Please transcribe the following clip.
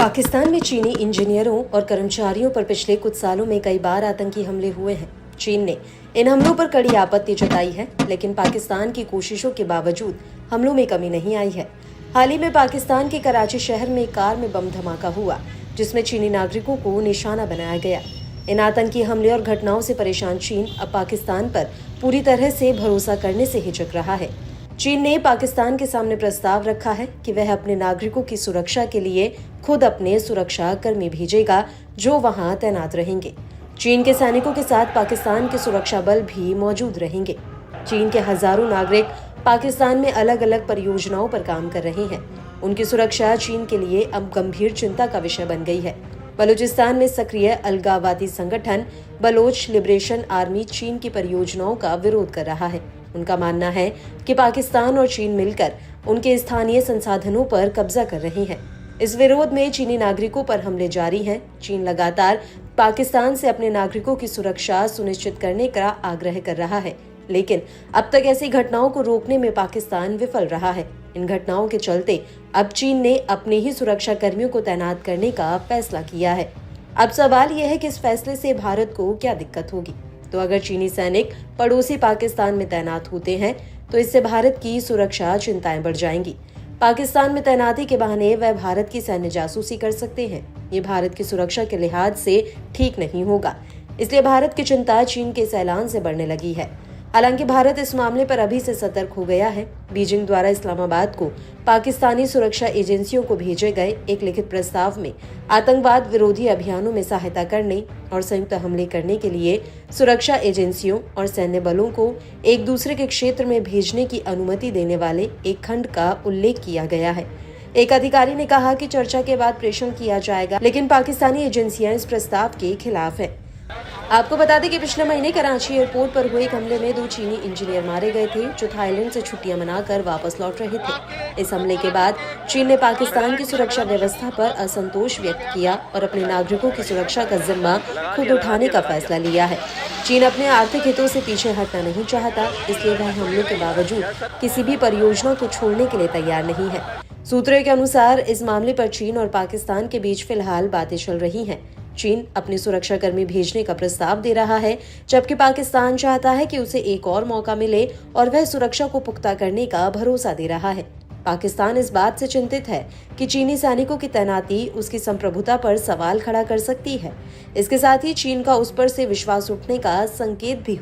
पाकिस्तान में चीनी इंजीनियरों और कर्मचारियों पर पिछले कुछ सालों में कई बार आतंकी हमले हुए हैं। चीन ने इन हमलों पर कड़ी आपत्ति जताई है, लेकिन पाकिस्तान की कोशिशों के बावजूद हमलों में कमी नहीं आई है। हाल ही में पाकिस्तान के कराची शहर में एक कार में बम धमाका हुआ, जिसमें चीनी नागरिकों को निशाना बनाया गया। इन आतंकी हमले और घटनाओं से परेशान चीन अब पाकिस्तान पर पूरी तरह से भरोसा करने से हिचक रहा है। चीन ने पाकिस्तान के सामने प्रस्ताव रखा है कि वह अपने नागरिकों की सुरक्षा के लिए खुद अपने सुरक्षा कर्मी भेजेगा, जो वहां तैनात रहेंगे। चीन के सैनिकों के साथ पाकिस्तान के सुरक्षा बल भी मौजूद रहेंगे। चीन के हजारों नागरिक पाकिस्तान में अलग अलग परियोजनाओं पर काम कर रहे हैं। उनकी सुरक्षा चीन के लिए अब गंभीर चिंता का विषय बन गई है। बलूचिस्तान में सक्रिय अलगाववादी संगठन बलोच लिबरेशन आर्मी चीन की परियोजनाओं का विरोध कर रहा है। उनका मानना है कि पाकिस्तान और चीन मिलकर उनके स्थानीय संसाधनों पर कब्जा कर रहे हैं। इस विरोध में चीनी नागरिकों पर हमले जारी हैं। चीन लगातार पाकिस्तान से अपने नागरिकों की सुरक्षा सुनिश्चित करने का आग्रह कर रहा है, लेकिन अब तक ऐसी घटनाओं को रोकने में पाकिस्तान विफल रहा है। इन घटनाओं के चलते अब चीन ने अपने ही सुरक्षा कर्मियों को तैनात करने का फैसला किया है। अब सवाल यह है कि इस फैसले से भारत को क्या दिक्कत होगी। तो अगर चीनी सैनिक पड़ोसी पाकिस्तान में तैनात होते हैं, तो इससे भारत की सुरक्षा चिंताएं बढ़ जाएंगी। पाकिस्तान में तैनाती के बहाने वह भारत की सैन्य जासूसी कर सकते हैं। ये भारत की सुरक्षा के लिहाज से ठीक नहीं होगा। इसलिए भारत की चिंता चीन के इस ऐलान से बढ़ने लगी है। हालांकि भारत इस मामले पर अभी से सतर्क हो गया है। बीजिंग द्वारा इस्लामाबाद को पाकिस्तानी सुरक्षा एजेंसियों को भेजे गए एक लिखित प्रस्ताव में आतंकवाद विरोधी अभियानों में सहायता करने और संयुक्त हमले करने के लिए सुरक्षा एजेंसियों और सैन्य बलों को एक दूसरे के क्षेत्र में भेजने की अनुमति देने वाले एक खंड का उल्लेख किया गया है। एक अधिकारी ने कहा कि चर्चा के बाद प्रेषण किया जाएगा, लेकिन पाकिस्तानी एजेंसियां इस प्रस्ताव के खिलाफ है। आपको बता दें कि पिछले महीने कराची एयरपोर्ट पर हुए एक हमले में 2 चीनी इंजीनियर मारे गए थे, जो थाईलैंड से छुट्टियां मनाकर वापस लौट रहे थे। इस हमले के बाद चीन ने पाकिस्तान की सुरक्षा व्यवस्था पर असंतोष व्यक्त किया और अपने नागरिकों की सुरक्षा का जिम्मा खुद उठाने का फैसला लिया है। चीन अपने आर्थिक हितों से पीछे हटना नहीं चाहता, इसलिए वह हमलों के बावजूद किसी भी परियोजना को छोड़ने के लिए तैयार नहीं है। सूत्रों के अनुसार इस मामले पर चीन और पाकिस्तान के बीच फिलहाल बातें चल रही हैं। चीन अपने सुरक्षाकर्मी भेजने का प्रस्ताव दे रहा है, जबकि पाकिस्तान चाहता है कि उसे एक और मौका मिले और वह सुरक्षा को पुख्ता करने का भरोसा दे रहा है। पाकिस्तान इस बात से चिंतित है कि चीनी सैनिकों की तैनाती उसकी संप्रभुता पर सवाल खड़ा कर सकती है। इसके साथ ही चीन का उस पर से विश्वास उठने का संकेत भी हो